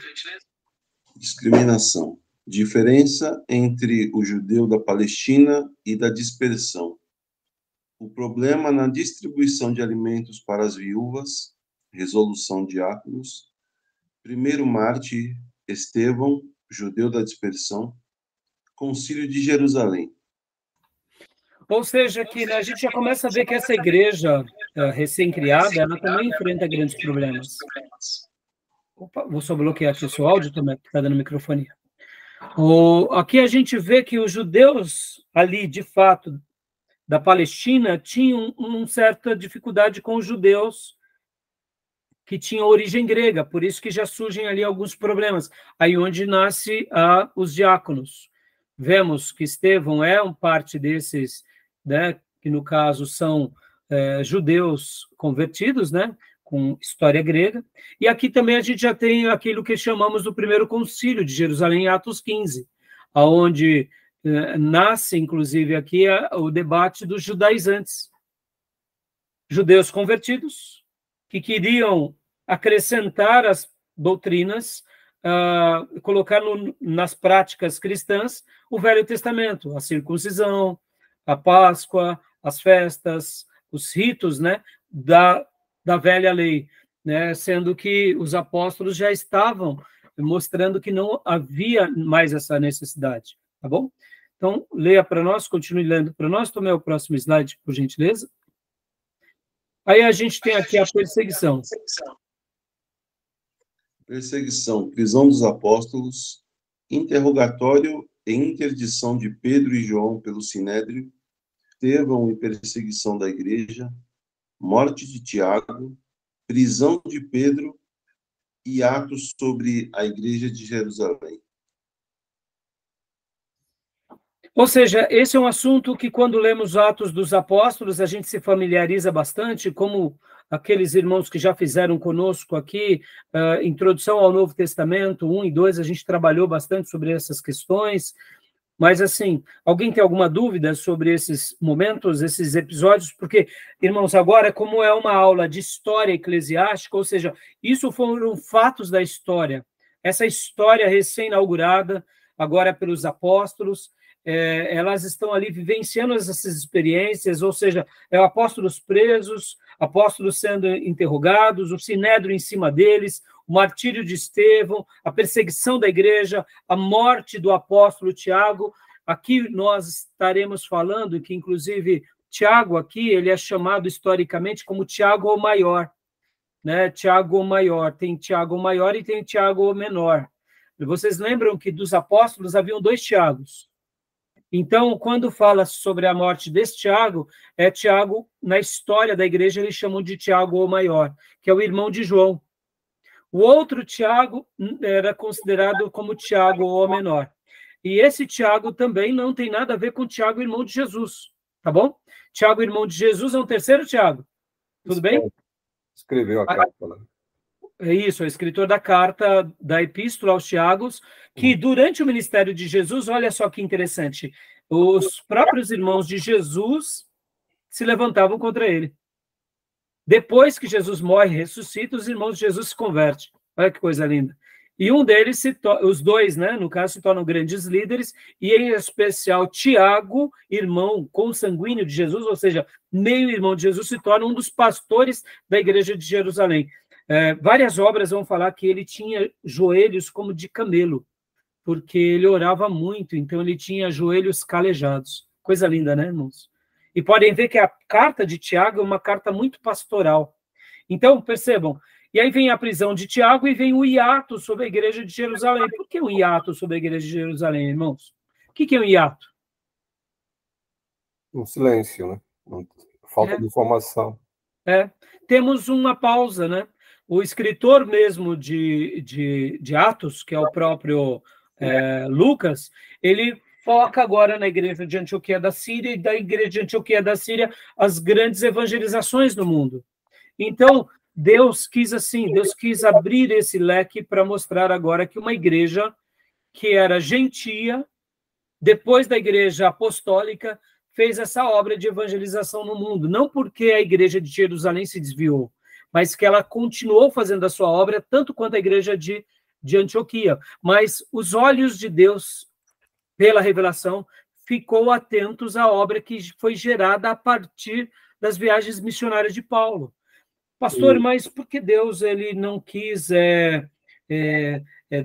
Discriminação. Diferença entre o judeu da Palestina e da dispersão. O problema na distribuição de alimentos para as viúvas, resolução diáconos, primeiro mártir Estevão, judeu da dispersão, concílio de Jerusalém. Ou seja, que a gente já começa a ver que essa igreja recém-criada, ela também enfrenta grandes problemas. Opa, vou só bloquear aqui o seu áudio também, que está dando microfonia. Aqui a gente vê que os judeus ali, de fato, da Palestina, tinham uma certa dificuldade com os judeus que tinham origem grega, por isso que já surgem ali alguns problemas. Aí onde nasce os diáconos. Vemos que Estevão é parte desses, né, que no caso são judeus convertidos, né, com história grega. E aqui também a gente já tem aquilo que chamamos do primeiro concílio de Jerusalém, em Atos 15, onde nasce, inclusive, aqui o debate dos judaizantes. Judeus convertidos, que queriam acrescentar as doutrinas, colocar nas práticas cristãs o Velho Testamento, a circuncisão, a Páscoa, as festas, os ritos, né, da velha lei, né, sendo que os apóstolos já estavam mostrando que não havia mais essa necessidade, tá bom? Então, leia para nós, continue lendo para nós. Tome o próximo slide, por gentileza. Aí a gente tem aqui a perseguição. Perseguição, prisão dos apóstolos, interrogatório e interdição de Pedro e João pelo Sinédrio, Estevão e perseguição da igreja, morte de Tiago, prisão de Pedro e atos sobre a igreja de Jerusalém. Ou seja, esse é um assunto que, quando lemos Atos dos Apóstolos, a gente se familiariza bastante, como aqueles irmãos que já fizeram conosco aqui, Introdução ao Novo Testamento, 1 e 2, a gente trabalhou bastante sobre essas questões. Mas, assim, alguém tem alguma dúvida sobre esses momentos, esses episódios? Porque, irmãos, agora, como é uma aula de história eclesiástica, ou seja, isso foram fatos da história, essa história recém-inaugurada, agora pelos apóstolos, elas estão ali vivenciando essas experiências, ou seja, apóstolos presos, apóstolos sendo interrogados, o sinédrio em cima deles, o martírio de Estevão, a perseguição da igreja, a morte do apóstolo Tiago. Aqui nós estaremos falando que, inclusive, Tiago aqui, ele é chamado historicamente como Tiago o Maior, né? Tiago o Maior, tem Tiago o Maior e tem Tiago o Menor. Vocês lembram que dos apóstolos haviam 2 Tiagos. Então, quando fala sobre a morte desse Tiago, Tiago, na história da igreja, eles chamam de Tiago o Maior, que é o irmão de João. O outro Tiago era considerado como Tiago o Menor. E esse Tiago também não tem nada a ver com Tiago, irmão de Jesus, tá bom? Tiago, irmão de Jesus, é um terceiro Tiago. Tudo bem? Escreveu a carta lá. É isso, é o escritor da carta, da Epístola aos Tiagos, que durante o ministério de Jesus, olha só que interessante, os próprios irmãos de Jesus se levantavam contra ele. Depois que Jesus morre e ressuscita, os irmãos de Jesus se convertem. Olha que coisa linda. E um deles, os dois, né, no caso, se tornam grandes líderes, e em especial Tiago, irmão consanguíneo de Jesus, ou seja, meio irmão de Jesus, se torna um dos pastores da igreja de Jerusalém. Várias obras vão falar que ele tinha joelhos como de camelo, porque ele orava muito, então ele tinha joelhos calejados. Coisa linda, né, irmãos? E podem ver que a carta de Tiago é uma carta muito pastoral. Então, percebam, e aí vem a prisão de Tiago e vem o hiato sobre a igreja de Jerusalém. Por que um hiato sobre a igreja de Jerusalém, irmãos? O que é um hiato? Um silêncio, né? Falta de informação. Temos uma pausa, né? O escritor mesmo de Atos, que é o próprio Lucas, ele foca agora na igreja de Antioquia da Síria, e da igreja de Antioquia da Síria as grandes evangelizações no mundo. Então, Deus quis abrir esse leque para mostrar agora que uma igreja que era gentia, depois da igreja apostólica, fez essa obra de evangelização no mundo, não porque a igreja de Jerusalém se desviou, mas que ela continuou fazendo a sua obra, tanto quanto a igreja de Antioquia. Mas os olhos de Deus, pela revelação, ficou atentos à obra que foi gerada a partir das viagens missionárias de Paulo. Pastor, mas por que Deus ele não quis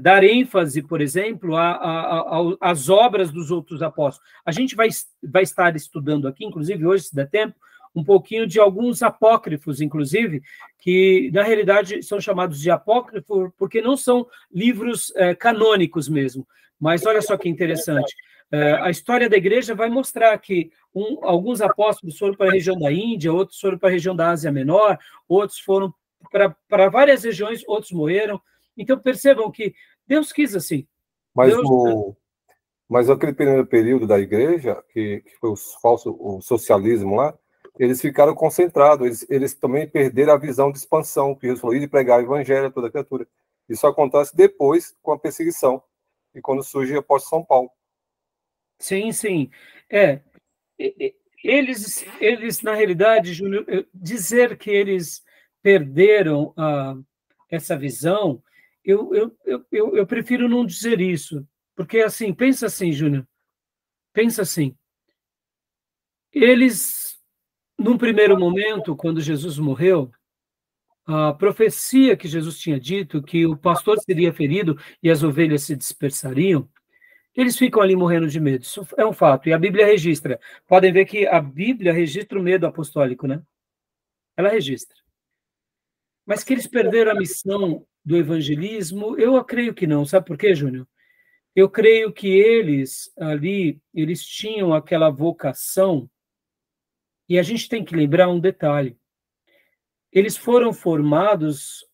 dar ênfase, por exemplo, às obras dos outros apóstolos? A gente vai estar estudando aqui, inclusive hoje, se der tempo, um pouquinho de alguns apócrifos, inclusive, que, na realidade, são chamados de apócrifos porque não são livros canônicos mesmo. Mas olha só que interessante. A história da igreja vai mostrar que alguns apóstolos foram para a região da Índia, outros foram para a região da Ásia Menor, outros foram para várias regiões, outros morreram. Então, percebam que Deus quis assim. Mas, Deus... mas aquele primeiro período da igreja, que foi o socialismo lá, eles ficaram concentrados, eles também perderam a visão de expansão, que Jesus falou, ir pregar o evangelho a toda criatura. Isso acontece depois com a perseguição, e quando surge o apóstolo São Paulo. Sim, sim. Eles, na realidade, Júnior, dizer que eles perderam essa visão, eu prefiro não dizer isso, porque, assim, pensa assim, Júnior, pensa assim, eles, num primeiro momento, quando Jesus morreu, a profecia que Jesus tinha dito, que o pastor seria ferido e as ovelhas se dispersariam, eles ficam ali morrendo de medo. Isso é um fato. E a Bíblia registra. Podem ver que a Bíblia registra o medo apostólico, né? Ela registra. Mas que eles perderam a missão do evangelismo, eu creio que não. Sabe por quê, Júnior? Eu creio que eles tinham aquela vocação, e a gente tem que lembrar um detalhe. Eles foram formados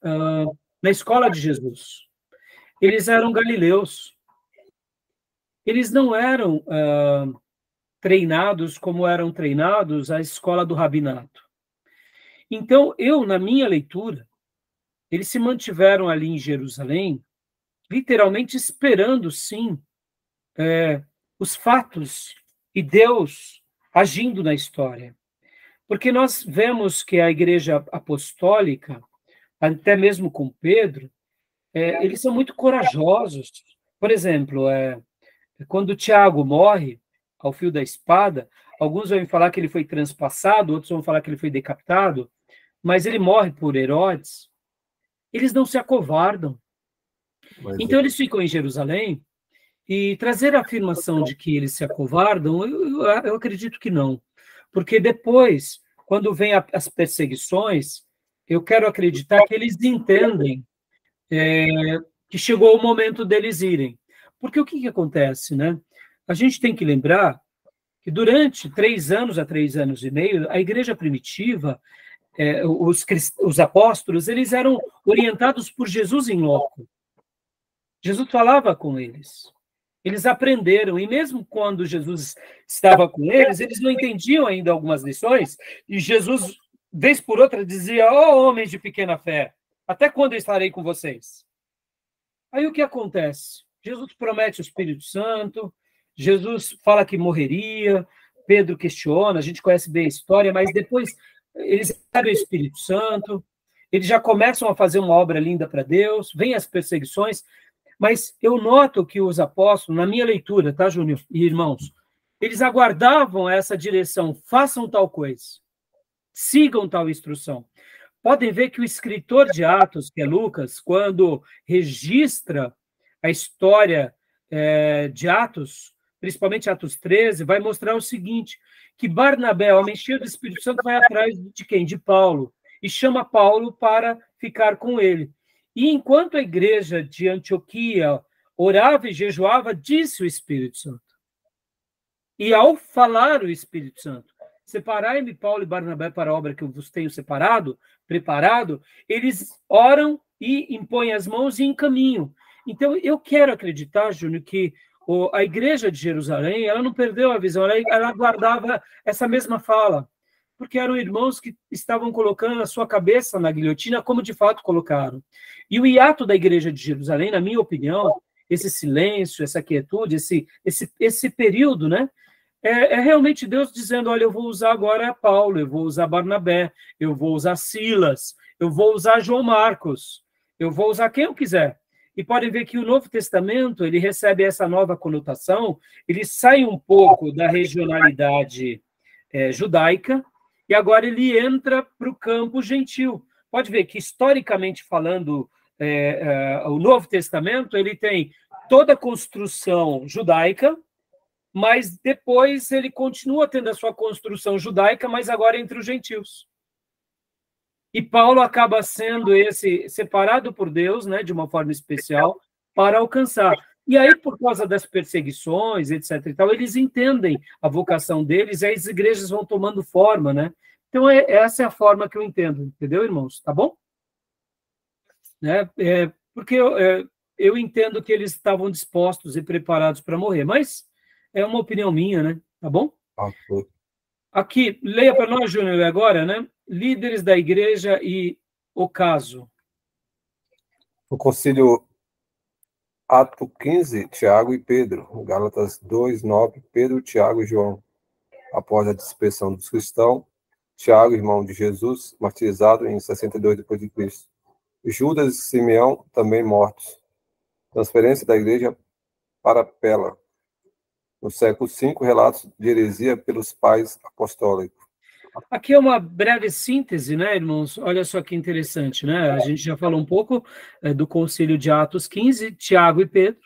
na escola de Jesus. Eles eram galileus. Eles não eram treinados como eram treinados a escola do rabinato. Então, na minha leitura, eles se mantiveram ali em Jerusalém, literalmente esperando, sim, os fatos e Deus agindo na história. Porque nós vemos que a igreja apostólica, até mesmo com Pedro, eles são muito corajosos. Por exemplo, quando Tiago morre ao fio da espada, alguns vão falar que ele foi transpassado, outros vão falar que ele foi decapitado, mas ele morre por Herodes. Eles não se acovardam. Então, eles ficam em Jerusalém, e trazer a afirmação de que eles se acovardam, eu acredito que não. Porque depois, quando vem as perseguições, eu quero acreditar que eles entendem que chegou o momento deles irem. Porque o que acontece, né? A gente tem que lembrar que durante 3 anos a 3 anos e meio, a igreja primitiva, os apóstolos, eles eram orientados por Jesus em loco. Jesus falava com eles. Eles aprenderam, e mesmo quando Jesus estava com eles, eles não entendiam ainda algumas lições, e Jesus, vez por outra, dizia, homens de pequena fé, até quando eu estarei com vocês? Aí o que acontece? Jesus promete o Espírito Santo, Jesus fala que morreria, Pedro questiona, a gente conhece bem a história, mas depois eles recebem o Espírito Santo, eles já começam a fazer uma obra linda para Deus, vêm as perseguições, mas eu noto que os apóstolos, na minha leitura, tá, Júnior e irmãos, eles aguardavam essa direção, façam tal coisa, sigam tal instrução. Podem ver que o escritor de Atos, que é Lucas, quando registra a história de Atos, principalmente Atos 13, vai mostrar o seguinte, que Barnabé, homem cheio do Espírito Santo, vai atrás de quem? De Paulo, e chama Paulo para ficar com ele. E enquanto a igreja de Antioquia orava e jejuava, disse o Espírito Santo. E ao falar o Espírito Santo, separai-me, Paulo e Barnabé, para a obra que eu vos tenho preparado, eles oram e impõem as mãos e encaminham. Então, eu quero acreditar, Júnior, que a igreja de Jerusalém, ela não perdeu a visão, ela guardava essa mesma fala, porque eram irmãos que estavam colocando a sua cabeça na guilhotina, como de fato colocaram. E o hiato da igreja de Jerusalém, na minha opinião, esse silêncio, essa quietude, esse período, né? É realmente Deus dizendo, olha, eu vou usar agora Paulo, eu vou usar Barnabé, eu vou usar Silas, eu vou usar João Marcos, eu vou usar quem eu quiser. E podem ver que o Novo Testamento, ele recebe essa nova conotação, ele sai um pouco da regionalidade judaica, e agora ele entra para o campo gentil. Pode ver que, historicamente falando, o Novo Testamento, ele tem toda a construção judaica, mas depois ele continua tendo a sua construção judaica, mas agora entre os gentios. E Paulo acaba sendo esse separado por Deus, né, de uma forma especial, para alcançar. E aí, por causa das perseguições, etc. e tal, eles entendem a vocação deles, e as igrejas vão tomando forma, né? Então, essa é a forma que eu entendo, entendeu, irmãos? Tá bom? né? Porque eu entendo que eles estavam dispostos e preparados para morrer, mas é uma opinião minha, né? Tá bom? Ok. Aqui, leia para nós, Júnior, agora, né? Líderes da igreja e o caso. O concílio Ato 15, Tiago e Pedro. Gálatas 2, 9, Pedro, Tiago e João. Após a dispersão dos cristãos, Tiago, irmão de Jesus, martirizado em 62 d.C. Judas e Simeão, também mortos. Transferência da igreja para Pela. No século V, relatos de heresia pelos pais apostólicos. Aqui é uma breve síntese, né, irmãos? Olha só que interessante, né? A gente já falou um pouco do concílio de Atos 15, Tiago e Pedro,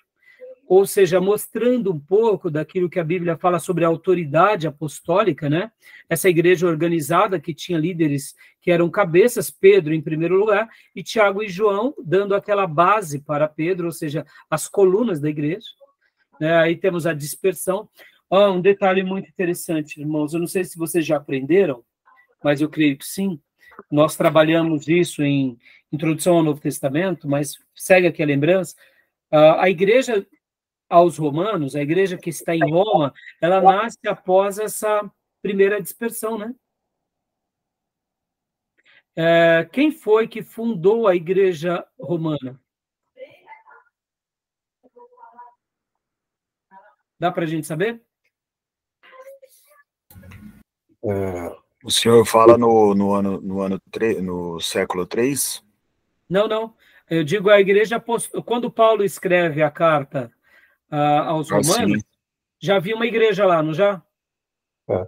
ou seja, mostrando um pouco daquilo que a Bíblia fala sobre a autoridade apostólica, né? Essa igreja organizada que tinha líderes que eram cabeças, Pedro em primeiro lugar, e Tiago e João dando aquela base para Pedro, ou seja, as colunas da igreja. Aí temos a dispersão. Um detalhe muito interessante, irmãos, eu não sei se vocês já aprenderam, mas eu creio que sim. Nós trabalhamos isso em Introdução ao Novo Testamento, mas segue aqui a lembrança. A igreja aos romanos, a igreja que está em Roma, ela nasce após essa primeira dispersão, né? Quem foi que fundou a igreja romana? Dá para a gente saber? O senhor fala no século 3? Não. Eu digo a igreja, quando Paulo escreve a carta aos romanos, já havia uma igreja lá, não já? É.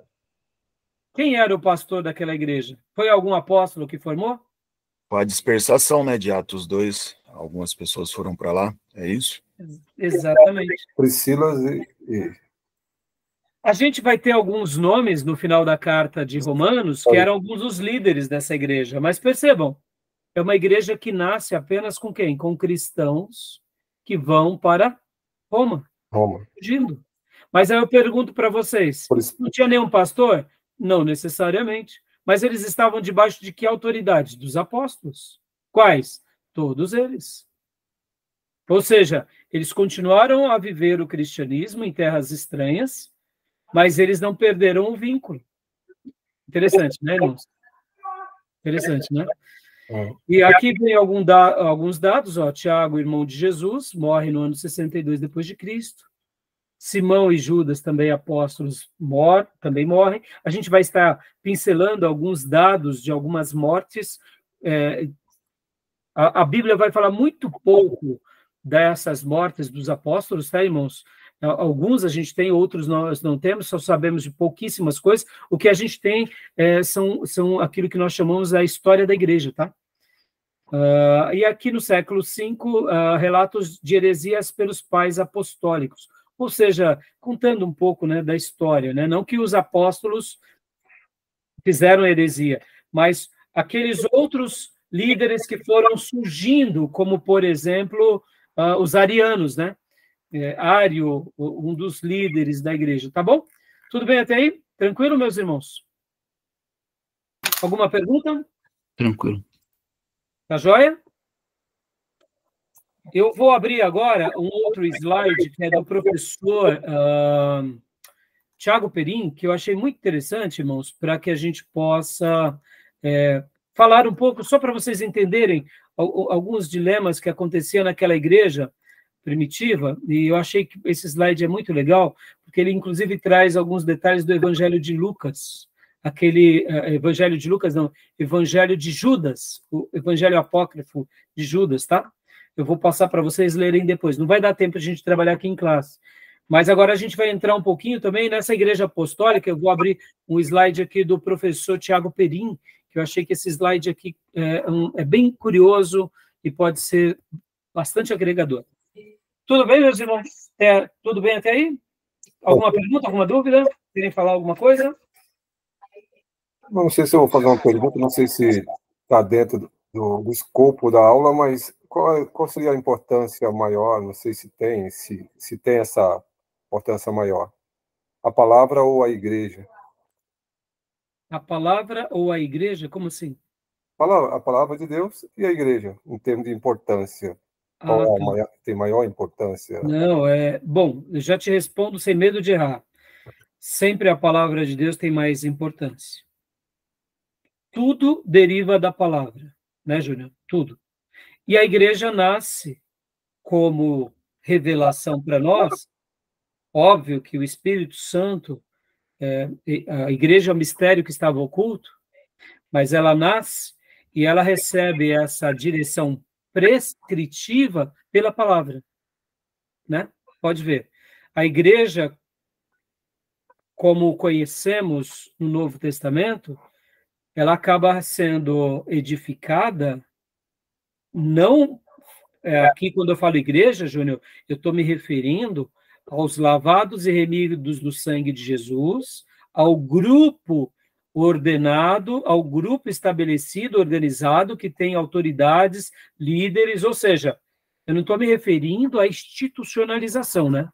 Quem era o pastor daquela igreja? Foi algum apóstolo que formou? A dispersação, né, de Atos 2. Algumas pessoas foram para lá, é isso? Exatamente. Priscilas e... A gente vai ter alguns nomes no final da carta de Romanos, que eram alguns dos líderes dessa igreja, mas percebam, é uma igreja que nasce apenas com quem? Com cristãos que vão para Roma. Fugindo. Mas aí eu pergunto para vocês, não tinha nenhum pastor? Não necessariamente. Mas eles estavam debaixo de que autoridade? Dos apóstolos. Quais? Todos eles. Ou seja, eles continuaram a viver o cristianismo em terras estranhas, mas eles não perderam o vínculo. Interessante, né, irmãos? Interessante, né? E aqui vem alguns dados, Tiago, irmão de Jesus, morre no ano 62 depois de Cristo. Simão e Judas, também apóstolos, também morrem. A gente vai estar pincelando alguns dados de algumas mortes. A Bíblia vai falar muito pouco dessas mortes dos apóstolos, tá, irmãos? Alguns a gente tem, outros nós não temos, só sabemos de pouquíssimas coisas. O que a gente tem são aquilo que nós chamamos a história da igreja, tá? E aqui no século V, relatos de heresias pelos pais apostólicos, ou seja, contando um pouco, né, da história, né? Não que os apóstolos fizeram heresia, mas aqueles outros líderes que foram surgindo, como, por exemplo, os arianos, né? Ário, um dos líderes da igreja, tá bom? Tudo bem até aí? Tranquilo, meus irmãos? Alguma pergunta? Tranquilo. Tá joia? Eu vou abrir agora um outro slide, que é do professor Tiago Perim, que eu achei muito interessante, irmãos, para que a gente possa falar um pouco, só para vocês entenderem alguns dilemas que aconteciam naquela igreja primitiva, e eu achei que esse slide é muito legal, porque ele, inclusive, traz alguns detalhes do Evangelho de Lucas, aquele Evangelho de Lucas, não, Evangelho de Judas, o Evangelho apócrifo de Judas, tá? Eu vou passar para vocês lerem depois. Não vai dar tempo de a gente trabalhar aqui em classe. Mas agora a gente vai entrar um pouquinho também nessa igreja apostólica. Eu vou abrir um slide aqui do professor Tiago Perim, que eu achei que esse slide aqui é bem curioso e pode ser bastante agregador. Tudo bem, meus irmãos? Tudo bem até aí? Alguma pergunta, alguma dúvida? Querem falar alguma coisa? Não sei se eu vou fazer uma pergunta, não sei se está dentro do escopo da aula, mas qual seria a importância maior? Não sei se tem essa importância maior. A palavra ou a igreja? A palavra ou a igreja? Como assim? A palavra de Deus e a igreja, em termos de importância. Qual é a maior, tem maior importância? Não, bom, eu já te respondo sem medo de errar. Sempre a palavra de Deus tem mais importância. Tudo deriva da palavra, né, Júnior? Tudo. E a igreja nasce como revelação para nós. Óbvio que o Espírito Santo, a igreja é um mistério que estava oculto, mas ela nasce e ela recebe essa direção prescritiva pela palavra, né? Pode ver. A igreja, como conhecemos no Novo Testamento, ela acaba sendo edificada, não... aqui, quando eu falo igreja, Júnior, eu estou me referindo aos lavados e remidos do sangue de Jesus, ao grupo ordenado, ao grupo estabelecido, organizado, que tem autoridades, líderes, ou seja, eu não estou me referindo à institucionalização, né?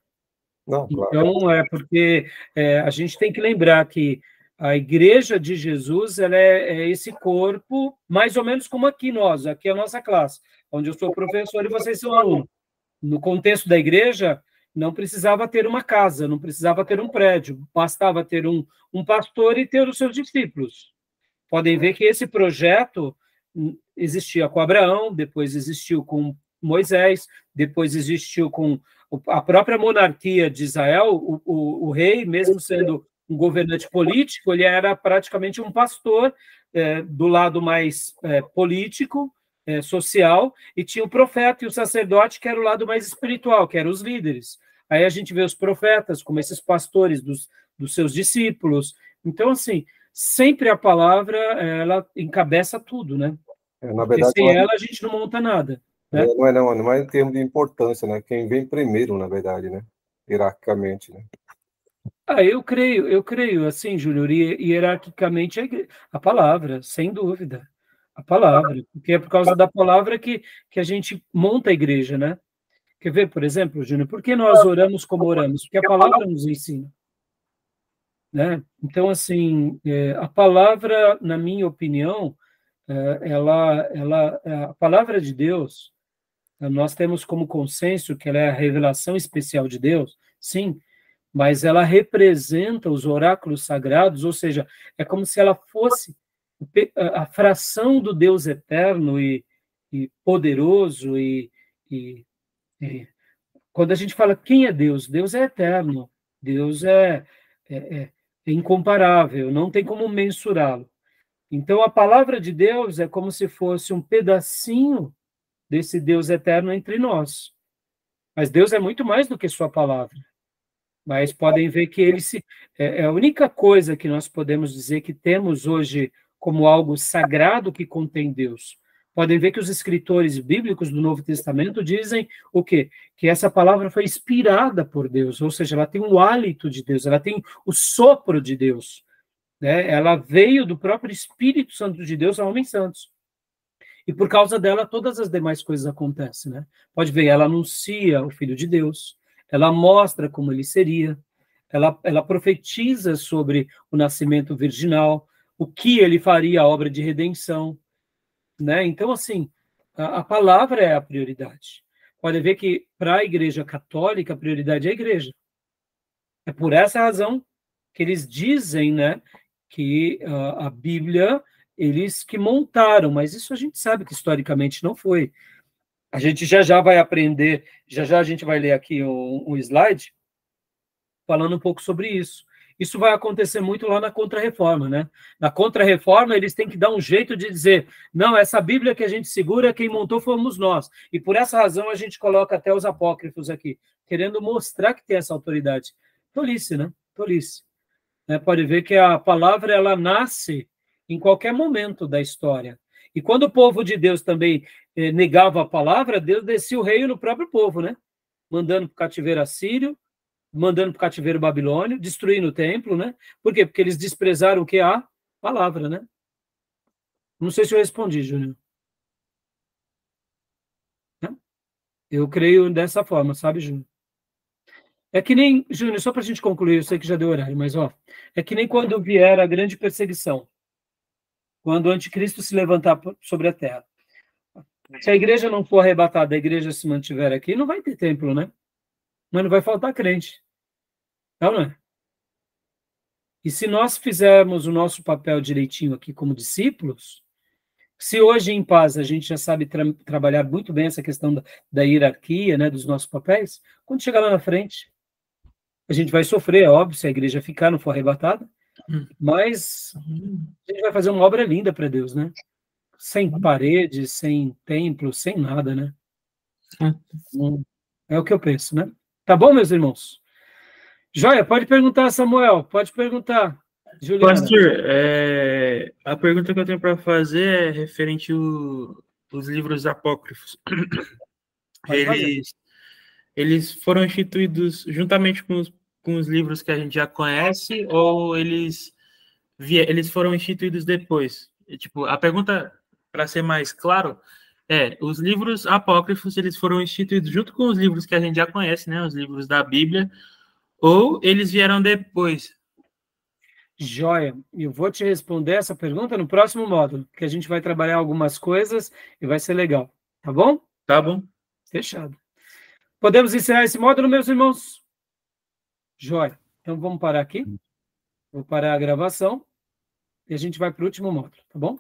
Não, claro. Então, porque a gente tem que lembrar que a igreja de Jesus, ela é esse corpo, mais ou menos como aqui aqui é a nossa classe, onde eu sou professor e vocês são alunos. No contexto da igreja, não precisava ter uma casa, não precisava ter um prédio, bastava ter um pastor e ter os seus discípulos. Podem ver que esse projeto existia com Abraão, depois existiu com Moisés, depois existiu com a própria monarquia de Israel, o rei, mesmo sendo um governante político, ele era praticamente um pastor do lado mais político, social, e tinha o profeta e o sacerdote, que era o lado mais espiritual, que eram os líderes. Aí a gente vê os profetas como esses pastores dos seus discípulos. Então, assim, sempre a palavra, ela encabeça tudo, né? Na verdade, sem ela a gente não monta nada. Né? Não é em termos de importância, né? Quem vem primeiro, na verdade, né? Hierarquicamente, né? Eu creio, assim, Júnior, hierarquicamente a palavra, sem dúvida. A palavra, porque é por causa da palavra que a gente monta a igreja, né? Quer ver, por exemplo, Júnior, por que nós oramos como oramos? Porque a palavra nos ensina. Né? Então, assim, a palavra, na minha opinião, a palavra de Deus, nós temos como consenso que ela é a revelação especial de Deus, sim, mas ela representa os oráculos sagrados, ou seja, é como se ela fosse a fração do Deus eterno e poderoso e quando a gente fala quem é Deus, Deus é eterno, Deus é incomparável, não tem como mensurá-lo. Então, a palavra de Deus é como se fosse um pedacinho desse Deus eterno entre nós. Mas Deus é muito mais do que sua palavra. Mas podem ver que é a única coisa que nós podemos dizer que temos hoje como algo sagrado que contém Deus. Podem ver que os escritores bíblicos do Novo Testamento dizem o quê? Que essa palavra foi inspirada por Deus, ou seja, ela tem o hálito de Deus, ela tem o sopro de Deus. Né? Ela veio do próprio Espírito Santo de Deus a homens santos. E por causa dela, todas as demais coisas acontecem. Né? Pode ver, ela anuncia o Filho de Deus, ela mostra como ele seria, ela profetiza sobre o nascimento virginal, o que ele faria, a obra de redenção. Né? Então, assim, a palavra é a prioridade. Pode ver que, para a Igreja Católica, a prioridade é a Igreja. É por essa razão que eles dizem, né, que a Bíblia, eles que montaram, mas isso a gente sabe que historicamente não foi. A gente já vai aprender, já a gente vai ler aqui um slide falando um pouco sobre isso. Isso vai acontecer muito lá na Contra-Reforma, né? Na Contra-Reforma, eles têm que dar um jeito de dizer, não, essa Bíblia que a gente segura, quem montou fomos nós. E por essa razão a gente coloca até os apócrifos aqui, querendo mostrar que tem essa autoridade. Tolice, né? Tolice. Pode ver que a palavra, ela nasce em qualquer momento da história. E quando o povo de Deus também negava a palavra, Deus descia o reino no próprio povo, né? Mandando para o cativeiro assírio, mandando para o cativeiro babilônio, destruindo o templo, né? Por quê? Porque eles desprezaram o que? A palavra, né? Não sei se eu respondi, Júnior. Eu creio dessa forma, sabe, Júnior? É que nem, Júnior, só para a gente concluir, eu sei que já deu horário, mas, é que nem quando vier a grande perseguição. quando o anticristo se levantar sobre a terra. Se a igreja não for arrebatada, a igreja se mantiver aqui, não vai ter templo, né? Mas não vai faltar crente. Não é? E se nós fizermos o nosso papel direitinho aqui como discípulos, se hoje em paz a gente já sabe trabalhar muito bem essa questão da hierarquia, né, dos nossos papéis, quando chegar lá na frente, a gente vai sofrer, é óbvio, se a igreja ficar, não for arrebatada, mas a gente vai fazer uma obra linda para Deus, né? Sem paredes, sem templo, sem nada, né? É o que eu penso, né? Tá bom, meus irmãos? Joia, pode perguntar, Samuel, pode perguntar. Juliana. Pastor, a pergunta que eu tenho para fazer é referente aos livros apócrifos. Eles foram instituídos juntamente com os livros que a gente já conhece, ou eles foram instituídos depois? Tipo, a pergunta, para ser mais claro, os livros apócrifos, eles foram instituídos junto com os livros que a gente já conhece, né, os livros da Bíblia, ou eles vieram depois? Joia, eu vou te responder essa pergunta no próximo módulo, que a gente vai trabalhar algumas coisas e vai ser legal, tá bom? Tá bom. Fechado. Podemos encerrar esse módulo, meus irmãos? Joia. Então vamos parar aqui. Vou parar a gravação e a gente vai para o último módulo, tá bom?